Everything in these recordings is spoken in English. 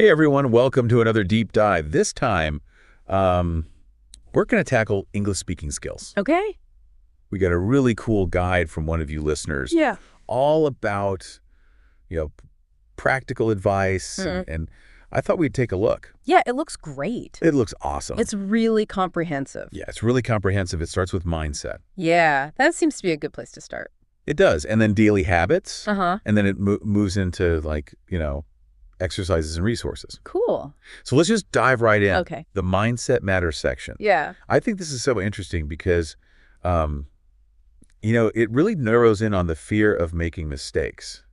Hey everyone, welcome to another deep dive. This time, we're going to tackle English speaking skills. Okay. We got a really cool guide from one of you listeners. Yeah. All about, practical advice, and I thought we'd take a look. Yeah, it looks great. It looks awesome. It's really comprehensive. Yeah, it's really comprehensive. It starts with mindset. Yeah, that seems to be a good place to start. It does. And then daily habits. Uh-huh. And then it moves into exercises and resources. Cool. So let's just dive right in. Okay. The mindset matters section. Yeah. I think this is so interesting because, it really narrows in on the fear of making mistakes.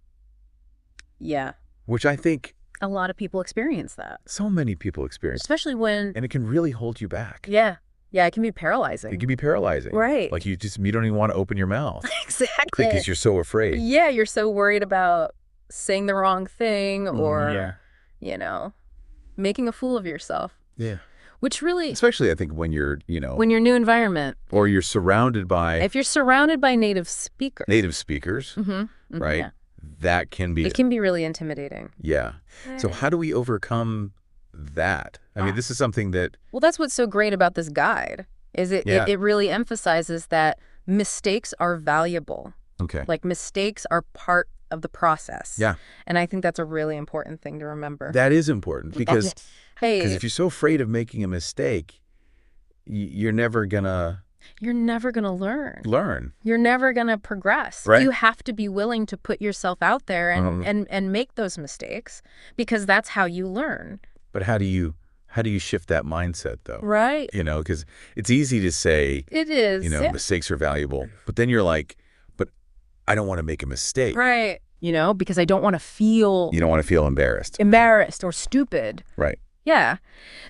Yeah. Which I think A lot of people experience that. so many people experience. Especially when... And it can really hold you back. Yeah. Yeah, it can be paralyzing. It can be paralyzing. Right. Like you don't even want to open your mouth. Exactly. Because you're so afraid. Yeah, you're so worried about saying the wrong thing or, making a fool of yourself. Yeah. Which really... Especially, I think, when you're, when your new environment. or you're surrounded by... If you're surrounded by native speakers. Native speakers, right? Yeah. That can be... It can be really intimidating. Yeah. So how do we overcome that? I mean, this is something that... Well, that's what's so great about this guide, is it really emphasizes that mistakes are valuable. Okay. Like, mistakes are part of the process. Yeah. And I think that's a really important thing to remember. That is important because Hey, if you're so afraid of making a mistake, you're never gonna learn. learn. You're never gonna progress. Right. You have to be willing to put yourself out there and make those mistakes, because that's how you learn. But how do you shift that mindset though? Right. Because it's easy to say, It is. mistakes are valuable, but then you're like, but I don't want to make a mistake. Right. Because I don't want to feel You don't want to feel embarrassed. embarrassed or stupid. Right. Yeah.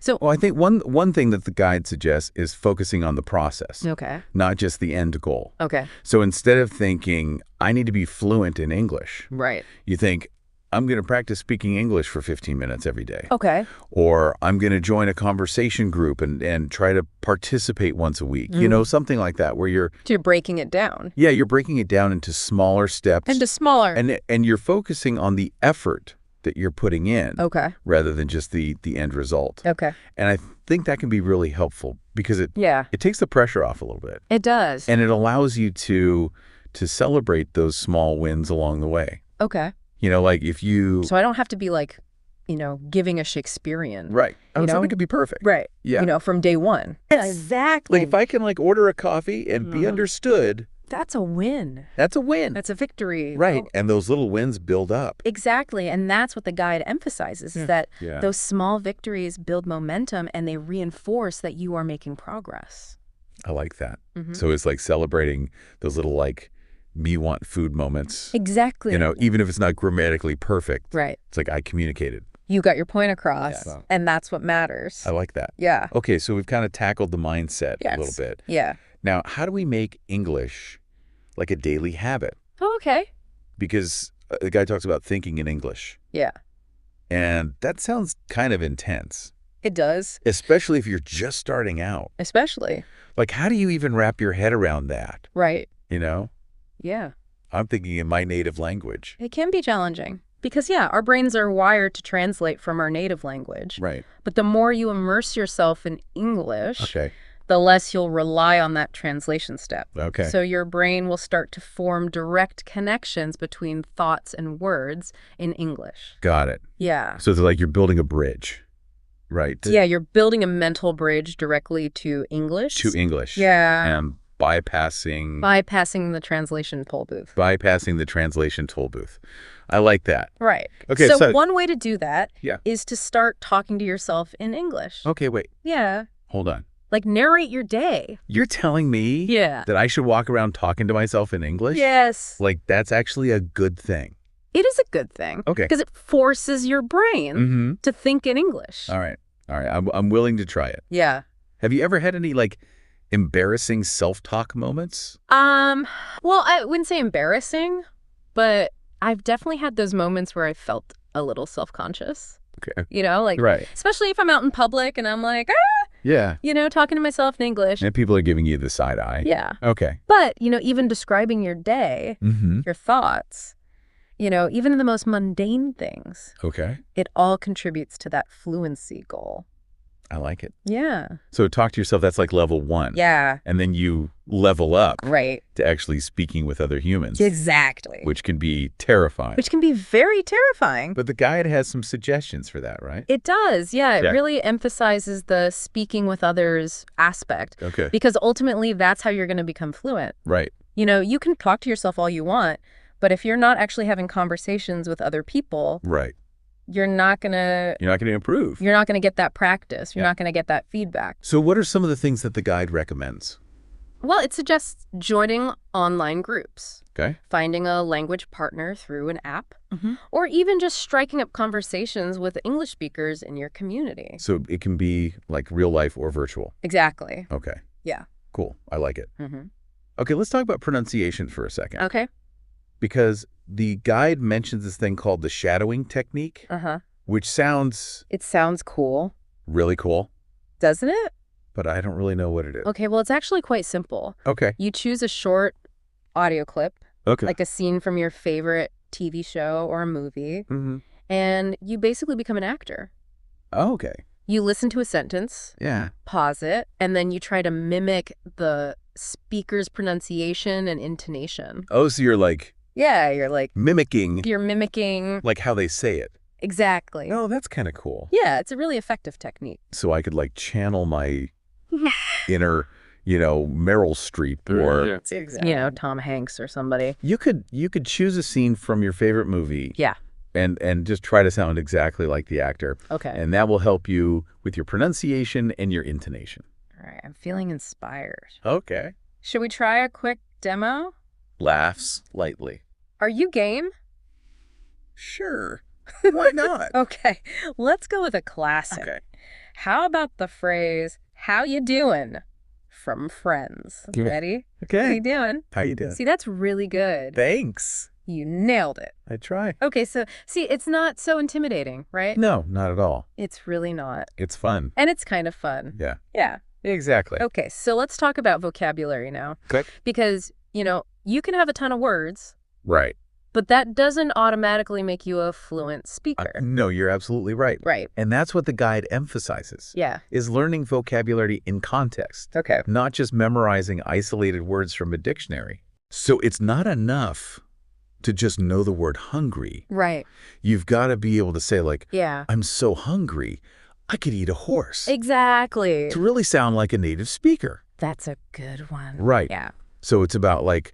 So, Well, I think one thing that the guide suggests is focusing on the process, okay. not just the end goal. Okay. So instead of thinking, I need to be fluent in English, Right. you think, I'm going to practice speaking English for 15 minutes every day. Okay. Or I'm going to join a conversation group and try to participate once a week. Something like that, where So you're breaking it down. you're breaking it down into smaller steps. Into smaller. And you're focusing on the effort that you're putting in Okay. rather than just the end result. Okay. And I think that can be really helpful because it takes the pressure off a little bit. It does. And it allows you to celebrate those small wins along the way. Okay. Like if you... So I don't have to be like, giving a Shakespearean. Right. Something could be perfect. Right. Yeah. From day one. Exactly. Like if I can order a coffee and be understood, That's a win. that's a win. That's a victory. Right. Oh, And those little wins build up. exactly. And that's what the guide emphasizes, is that Yeah. those small victories build momentum and they reinforce that you are making progress. I like that. Mhm. So it's like celebrating those little me want food moments. Exactly. Even if it's not grammatically perfect. Right. It's like I communicated. You got your point across, Yeah. and that's what matters. I like that. Yeah. Okay, so we've kind of tackled the mindset a little bit. Yeah. Now, how do we make English like a daily habit? Oh, okay. Because the guy talks about thinking in English. Yeah. And that sounds kind of intense, It does. especially if you're just starting out. Especially. Like, how do you even wrap your head around that? Right. Yeah. I'm thinking in my native language. It can be challenging because, our brains are wired to translate from our native language. Right. But the more you immerse yourself in English, Okay. the less you'll rely on that translation step. Okay. So your brain will start to form direct connections between thoughts and words in English. Got it. Yeah. So it's like you're building a bridge, right? Yeah, you're building a mental bridge directly to English. To English. Yeah. And bypassing Bypassing the translation toll booth. the translation toll booth. I like that. Right. Okay, So so- one way to do that Yeah. is to start talking to yourself in English. Okay, wait. Yeah. Hold on. Like, narrate your day. You're telling me Yeah. that I should walk around talking to myself in English? Yes. Like, that's actually a good thing. It is a good thing. Okay. Because it forces your brain Mm-hmm. to think in English. All right. I'm willing to try it. Yeah. Have you ever had any, embarrassing self-talk moments? Well, I wouldn't say embarrassing, but I've definitely had those moments where I felt a little self-conscious. Okay. Like, especially if I'm out in public and I'm like, Yeah. talking to myself in English. And people are giving you the side eye. Yeah. Okay. But, even describing your day, Mm-hmm. your thoughts, Even in the most mundane things, Okay. it all contributes to that fluency goal. I like it. Yeah. So talk to yourself, that's like level 1. Yeah. And then you level up Right. to actually speaking with other humans. Exactly. Which can be terrifying. Which can be very terrifying. But the guide has some suggestions for that, right? It does, yeah. Check. It really emphasizes the speaking with others aspect. Okay. Because ultimately, that's how you're going to become fluent. Right. You can talk to yourself all you want, but if you're not actually having conversations with other people, Right. you're not going to improve. You're not going to get that practice. You're not going to get that feedback. So what are some of the things that the guide recommends? Well, it suggests joining online groups, Okay. finding a language partner through an app, or even just striking up conversations with English speakers in your community. So it can be like real life or virtual. Exactly. Okay. Yeah. Cool. I like it. Mm-hmm. Okay, let's talk about pronunciation for a second. Okay. Because the guide mentions this thing called the shadowing technique, which sounds It sounds cool, really cool, doesn't it? but I don't really know what it is. Okay, well, it's actually quite simple. Okay. You choose a short audio clip, Okay. like a scene from your favorite TV show or a movie, and you basically become an actor. Oh, okay. You listen to a sentence, Yeah. pause it, and then you try to mimic the speaker's pronunciation and intonation. Oh, so you're like Yeah, you're mimicking like how they say it. exactly. Oh, that's kind of cool. Yeah, it's a really effective technique. So I could like channel my inner, Meryl Streep or Tom Hanks or somebody. you could choose a scene from your favorite movie. Yeah. And just try to sound exactly like the actor. Okay. And that will help you with your pronunciation and your intonation. All right, I'm feeling inspired. Okay. Should we try a quick demo? Laughs lightly. Are you game? Sure. Why not? Okay, let's go with a classic. Okay. How about the phrase, "How you doing?" from Friends. Okay. Ready? Okay. How you doing? How you doing? See, that's really good. Thanks. You nailed it. I try. Okay, so see, it's not so intimidating, right? No, not at all. It's really not. It's fun. And it's kind of fun. Yeah. Yeah. Exactly. Okay, so let's talk about vocabulary now. Okay. Because, you can have a ton of words, Right. but that doesn't automatically make you a fluent speaker. No, you're absolutely right. Right. And that's what the guide emphasizes. Yeah. Is learning vocabulary in context. Okay. Not just memorizing isolated words from a dictionary. So it's not enough to just know the word hungry. Right. You've got to be able to say like, Yeah. I'm so hungry, I could eat a horse. Exactly. To really sound like a native speaker. That's a good one. Right. Yeah. So it's about like,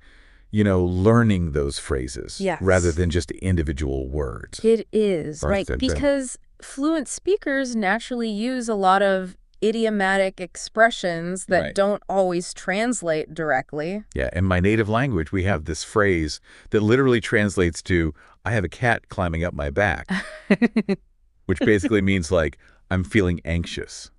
learning those phrases Yes. rather than just individual words. It is, right? Right. Because fluent speakers naturally use a lot of idiomatic expressions that Right. don't always translate directly. Yeah, in my native language, we have this phrase that literally translates to, I have a cat climbing up my back, which basically means like, I'm feeling anxious.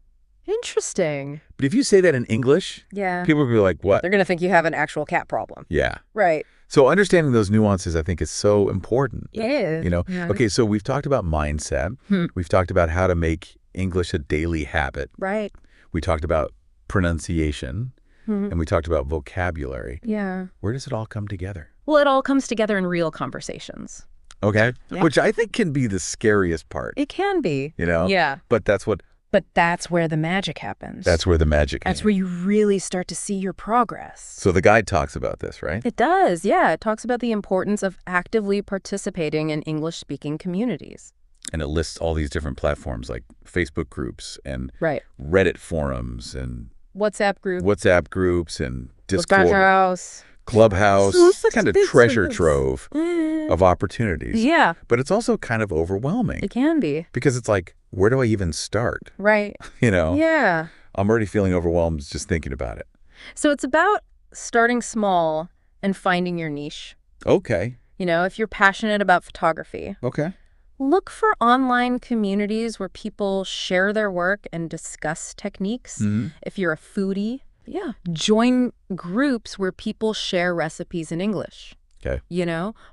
Interesting. But if you say that in English, Yeah. people will be like, what? They're going to think you have an actual cat problem. Yeah. Right. So understanding those nuances, I think, is so important. It is. Yeah. Okay, so we've talked about mindset. We've talked about how to make English a daily habit. Right. We talked about pronunciation, and we talked about vocabulary. Yeah. Where does it all come together? Well, it all comes together in real conversations. Okay? Yeah. Which I think can be the scariest part, It can be. Yeah. But that's where the magic happens. that's where the magic That's came. where you really start to see your progress. So the guide talks about this, right? It does, yeah. It talks about the importance of actively participating in English-speaking communities. And it lists all these different platforms like Facebook groups and Right. Reddit forums and WhatsApp group. WhatsApp groups and Discord, House. Clubhouse, Such kind of big treasure service. trove of opportunities. Yeah, But it's also kind of overwhelming it can be. because it's like, where do I even start? Right. Oh. Yeah. I'm already feeling overwhelmed just thinking about it. So it's about starting small and finding your niche. Okay. If you're passionate about photography, Okay. look for online communities where people share their work and discuss techniques. If you're a foodie, join groups where people share recipes in English. Okay.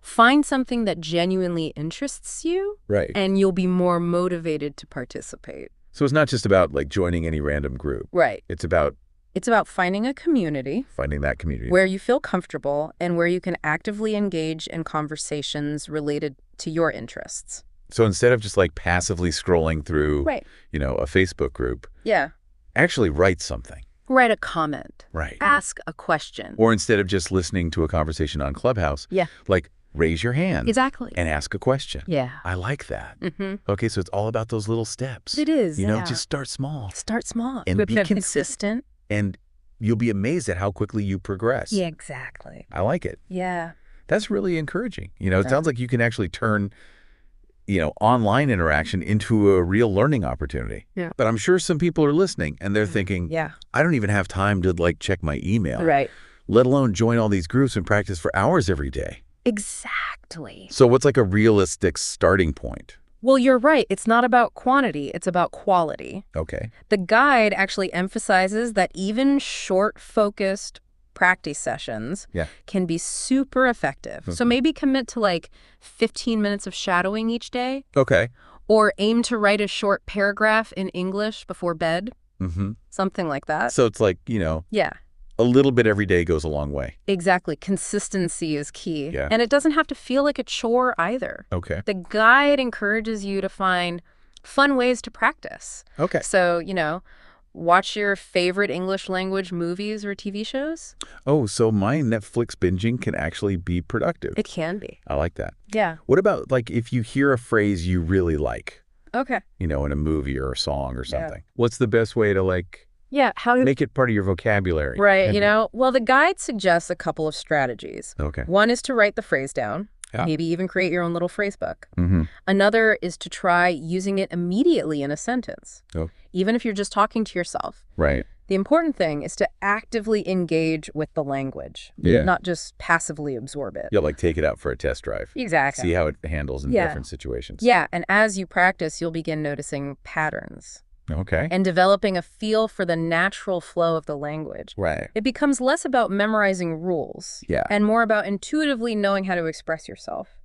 Find something that genuinely interests you, Right. and you'll be more motivated to participate. So it's not just about like joining any random group. Right. It's about It's about finding a community. Finding that community. Where you feel comfortable and where you can actively engage in conversations related to your interests. So instead of just like passively scrolling through, Right. a Facebook group, Yeah. actually write something. Write a comment. Right. Ask a question. Or instead of just listening to a conversation on Clubhouse, Yeah. like raise your hand. Exactly. And ask a question. Yeah. I like that. Mm-hmm. Okay, so it's all about those little steps. It is, Just start small. Start small. And be consistent. And you'll be amazed at how quickly you progress. Yeah, exactly. I like it. Yeah. That's really encouraging. It sounds like you can actually turn, online interaction into a real learning opportunity. Yeah. But I'm sure some people are listening and they're thinking, Yeah. I don't even have time to check my email. Right. Let alone join all these groups and practice for hours every day. Exactly. So what's a realistic starting point? Well, you're right. It's not about quantity. It's about quality. Okay. The guide actually emphasizes that even short, focused practice sessions can be super effective. So maybe commit to 15 minutes of shadowing each day. Okay. Or aim to write a short paragraph in English before bed. Mm-hmm. Something like that. So it's Yeah. a little bit every day goes a long way. Exactly. Consistency is key. Yeah. And it doesn't have to feel like a chore either. Okay. The guide encourages you to find fun ways to practice. Okay. So, watch your favorite English language movies or TV shows. Oh, so my Netflix binging can actually be productive. It can be. I like that. Yeah. What about if you hear a phrase you really like, Okay. in a movie or a song or something? What's the best way to Yeah. How to make it part of your vocabulary? Right. Well, the guide suggests a couple of strategies. Okay. One is to write the phrase down. Yeah. Maybe even create your own little phrase book. Mm-hmm. Another is to try using it immediately in a sentence, Oh. even if you're just talking to yourself. Right. The important thing is to actively engage with the language, not just passively absorb it. Yeah, take it out for a test drive. Exactly. See how it handles in different situations. Yeah, and as you practice, you'll begin noticing patterns Okay. and developing a feel for the natural flow of the language. Right. It becomes less about memorizing rules and more about intuitively knowing how to express yourself.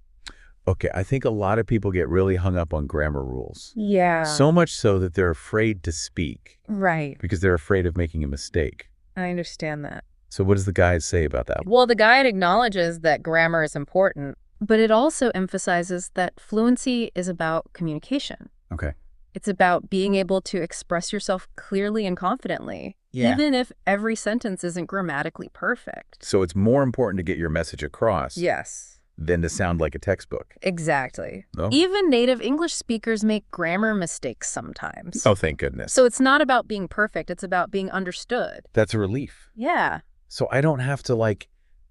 Okay, I think a lot of people get really hung up on grammar rules. Yeah. So much so that they're afraid to speak Right. because they're afraid of making a mistake. I understand that. So what does the guide say about that? Well, the guide acknowledges that grammar is important, but it also emphasizes that fluency is about communication. Okay. It's about being able to express yourself clearly and confidently, even if every sentence isn't grammatically perfect. So it's more important to get your message across Yes. than to sound like a textbook. Exactly. Oh. Even native English speakers make grammar mistakes sometimes. Oh, thank goodness. So it's not about being perfect. It's about being understood. That's a relief. Yeah. So I don't have to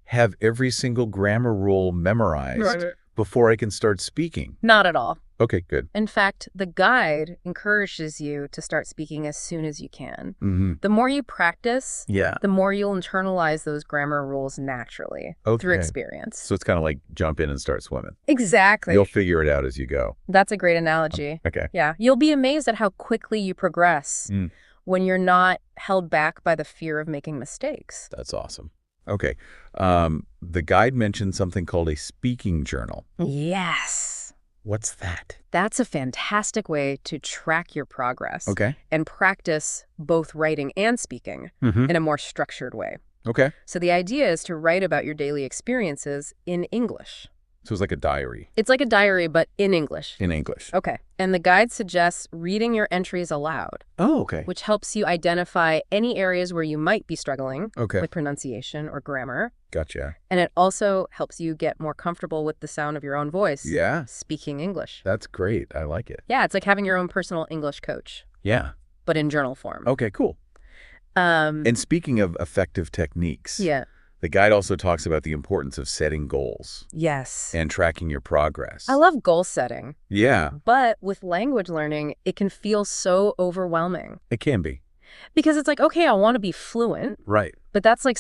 have every single grammar rule memorized before I can start speaking. Not at all. Okay, good. In fact, the guide encourages you to start speaking as soon as you can. Mm-hmm. The more you practice, Yeah. the more you'll internalize those grammar rules naturally through experience. So it's kind of like jump in and start swimming. Exactly. You'll figure it out as you go. That's a great analogy. Okay. Yeah. You'll be amazed at how quickly you progress when you're not held back by the fear of making mistakes. That's awesome. Okay. The guide mentioned something called a speaking journal. Yes. What's that? That's a fantastic way to track your progress Okay. and practice both writing and speaking in a more structured way. Okay. So the idea is to write about your daily experiences in English. So it's like a diary It's like a diary, but in English. in English. Okay. And the guide suggests reading your entries aloud, Oh, okay. which helps you identify any areas where you might be struggling Okay. with pronunciation or grammar. Gotcha. And it also helps you get more comfortable with the sound of your own voice Yeah. speaking English. That's great. I like it. Yeah, it's like having your own personal English coach, Yeah. but in journal form. Okay, cool. And speaking of effective techniques, Yeah. the guide also talks about the importance of setting goals Yes. and tracking your progress. I love goal setting, Yeah, but with language learning, it can feel so overwhelming it can be. because it's like, okay, I want to be fluent, Right. but that's like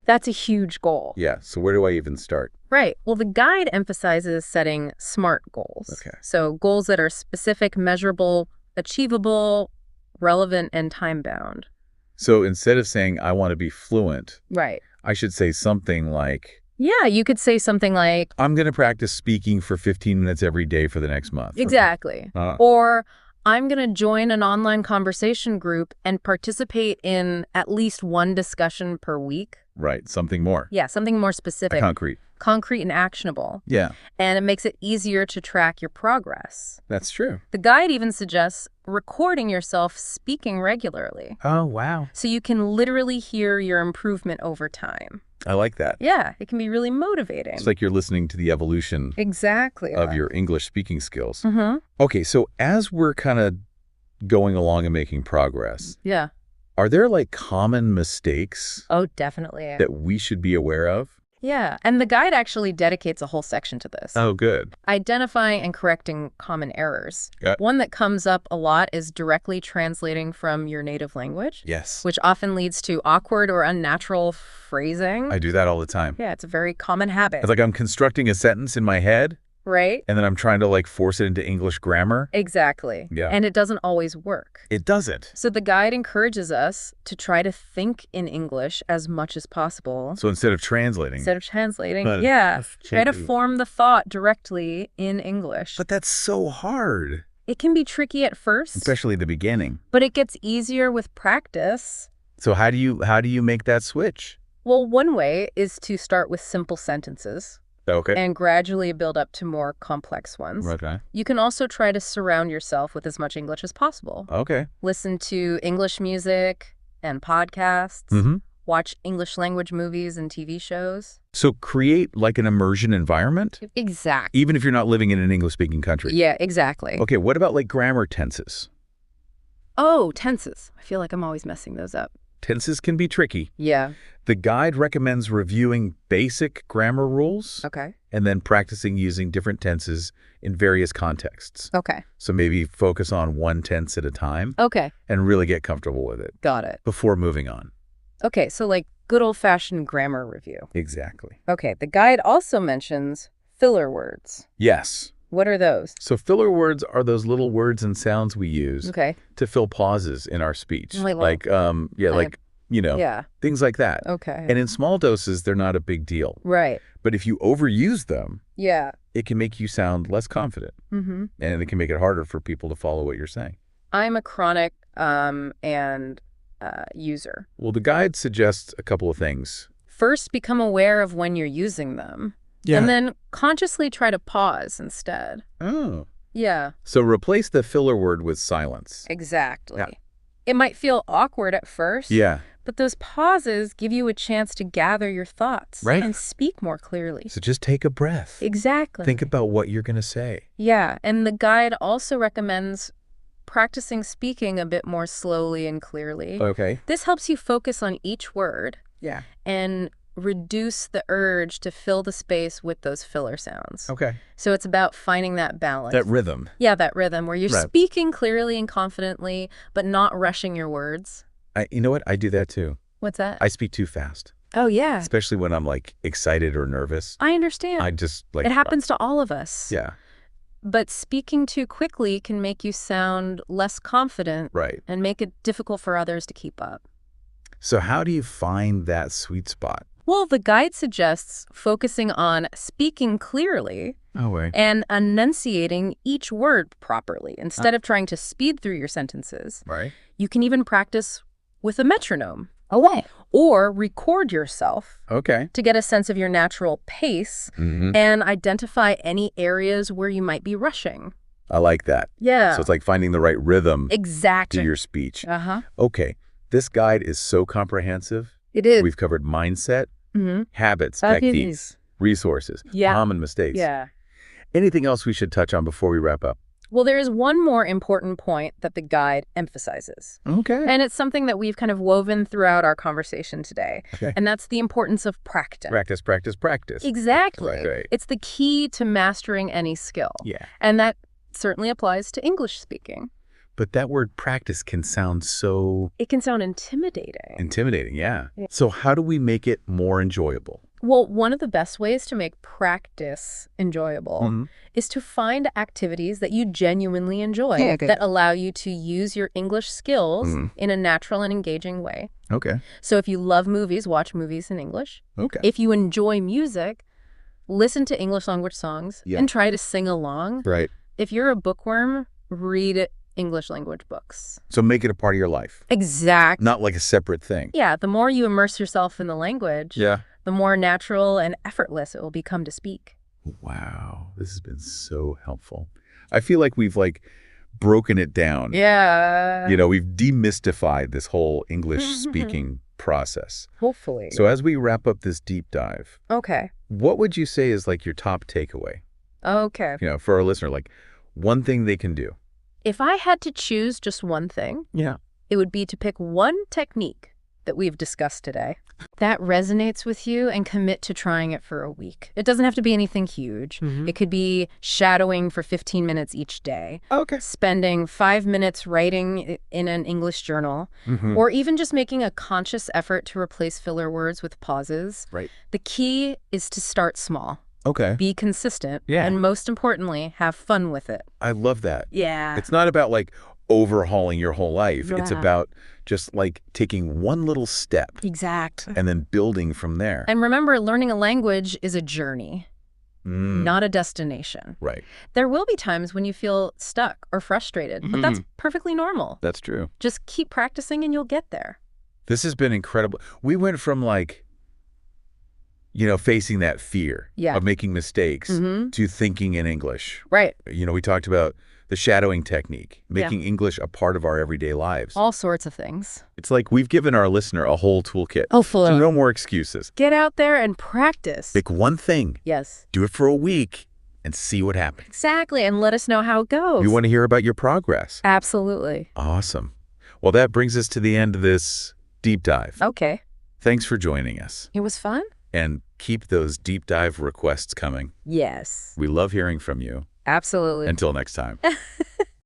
that's a huge goal. Yeah. So where do I even start? Right. Well, the guide emphasizes setting SMART goals. Okay. So goals that are specific, measurable, achievable, relevant, and time-bound. So instead of saying I want to be fluent, Right. I should say something like, Yeah, you could say something like, I'm going to practice speaking for 15 minutes every day for the next month. exactly. Uh, Or, I'm going to join an online conversation group and participate in at least one discussion per week. Right, something more. Yeah, something more specific. Concrete. Concrete and actionable. Yeah. And it makes it easier to track your progress. That's true. The guide even suggests recording yourself speaking regularly. Oh, wow. So you can literally hear your improvement over time. I like that. Yeah, it can be really motivating. It's like you're listening to the evolution exactly of your English speaking skills. Mm-hmm. Okay, so as we're kind of going along and making progress, yeah, are there like common mistakes oh, definitely, that we should be aware of? Yeah, and the guide actually dedicates a whole section to this. Oh, good. Identifying and correcting common errors. Yeah. One that comes up a lot is directly translating from your native language. Yes. Which often leads to awkward or unnatural phrasing. I do that all the time. Yeah, it's a very common habit. It's like I'm constructing a sentence in my head. Right? And then I'm trying to like force it into English grammar. Exactly. Yeah. And it doesn't always work. It doesn't. So the guide encourages us to try to think in English as much as possible. So instead of translating. Yeah. Try to form the thought directly in English. But that's so hard. It can be tricky at first. Especially the beginning. But it gets easier with practice. So how do you make that switch? Well, one way is to start with simple sentences. Okay. And gradually build up to more complex ones. Okay. You can also try to surround yourself with as much English as possible. Okay. Listen to English music and podcasts. Mm-hmm. Watch English language movies and TV shows. So create like an immersion environment? Exactly. Even if you're not living in an English-speaking country? Yeah, exactly. Okay, what about like grammar tenses? Oh, tenses. I feel like I'm always messing those up. Tenses can be tricky. Yeah. The guide recommends reviewing basic grammar rules. Okay. And then practicing using different tenses in various contexts. Okay. So maybe focus on one tense at a time. Okay. And really get comfortable with it. Got it. Before moving on. Okay, so like good old-fashioned grammar review. Exactly. Okay, the guide also mentions filler words. Yes. What are those? So filler words are those little words and sounds we use to fill pauses in our speech. Like things like that. Okay. And in small doses, they're not a big deal. Right. But if you overuse them, it can make you sound less confident. Mm-hmm. And it can make it harder for people to follow what you're saying. I'm a chronic user. Well, the guide suggests a couple of things. First, become aware of when you're using them. Yeah. And then consciously try to pause instead. Oh. Yeah. So replace the filler word with silence. Exactly. Yeah. It might feel awkward at first. Yeah. But those pauses give you a chance to gather your thoughts. Right. And speak more clearly. So just take a breath. Exactly. Think about what you're going to say. Yeah. And the guide also recommends practicing speaking a bit more slowly and clearly. Okay. This helps you focus on each word. Yeah. And reduce the urge to fill the space with those filler sounds. Okay. So it's about finding that balance. That rhythm. Yeah, that rhythm where you're speaking clearly and confidently, but not rushing your words. You know what? I do that too. What's that? I speak too fast. Oh, yeah. Especially when I'm like excited or nervous. I understand. I just like... It happens to all of us. Yeah. But speaking too quickly can make you sound less confident. Right. And make it difficult for others to keep up. So how do you find that sweet spot? Well, the guide suggests focusing on speaking clearly and enunciating each word properly instead of trying to speed through your sentences. Right. You can even practice with a metronome. Or record yourself to get a sense of your natural pace and identify any areas where you might be rushing. I like that. Yeah. So it's like finding the right rhythm to your speech. Uh-huh. Okay. This guide is so comprehensive. It is. We've covered mindset, habits, techniques, resources, common mistakes. Yeah. Anything else we should touch on before we wrap up? Well, there is one more important point that the guide emphasizes. Okay. And it's something that we've kind of woven throughout our conversation today. Okay. And that's the importance of practice. Practice, practice, practice. Exactly. Right. It's the key to mastering any skill. Yeah. And that certainly applies to English speaking. But that word practice can sound so... It can sound intimidating. Intimidating, yeah. So how do we make it more enjoyable? Well, one of the best ways to make practice enjoyable is to find activities that you genuinely enjoy that allow you to use your English skills in a natural and engaging way. Okay. So if you love movies, watch movies in English. Okay. If you enjoy music, listen to English language songs and try to sing along. Right. If you're a bookworm, read English language books. So make it a part of your life. Exactly. Not like a separate thing. Yeah, the more you immerse yourself in the language, Yeah. the more natural and effortless it will become to speak. Wow. This has been so helpful. I feel like we've broken it down. Yeah. We've demystified this whole English speaking process. Hopefully. So as we wrap up this deep dive, Okay. what would you say is your top takeaway? Okay. For our listener, one thing they can do. If I had to choose just one thing, Yeah. it would be to pick one technique that we've discussed today that resonates with you and commit to trying it for a week. It doesn't have to be anything huge. It could be shadowing for 15 minutes each day. Okay. Spending 5 minutes writing in an English journal, or even just making a conscious effort to replace filler words with pauses. Right. The key is to start small. Okay. Be consistent. Yeah. And most importantly, have fun with it. I love that. Yeah. It's not about overhauling your whole life. It's Yeah. about just taking one little step Exactly. and then building from there. And remember, learning a language is a journey, not a destination. Right. There will be times when you feel stuck or frustrated, but that's perfectly normal. That's true. Just keep practicing and you'll get there. This has been incredible. We went from facing that fear Yeah. of making mistakes to thinking in English. Right. We talked about the shadowing technique, making English a part of our everyday lives. All sorts of things. It's we've given our listener a whole toolkit. Oh, full So of. no more excuses. Get out there and practice. Pick one thing, Yes. do it for a week, and see what happens. Exactly. And let us know how it goes. We want to hear about your progress. Absolutely. Awesome. Well, that brings us to the end of this deep dive. Okay. Thanks for joining us. It was fun? And keep those deep dive requests coming. Yes. We love hearing from you. Absolutely. Until next time.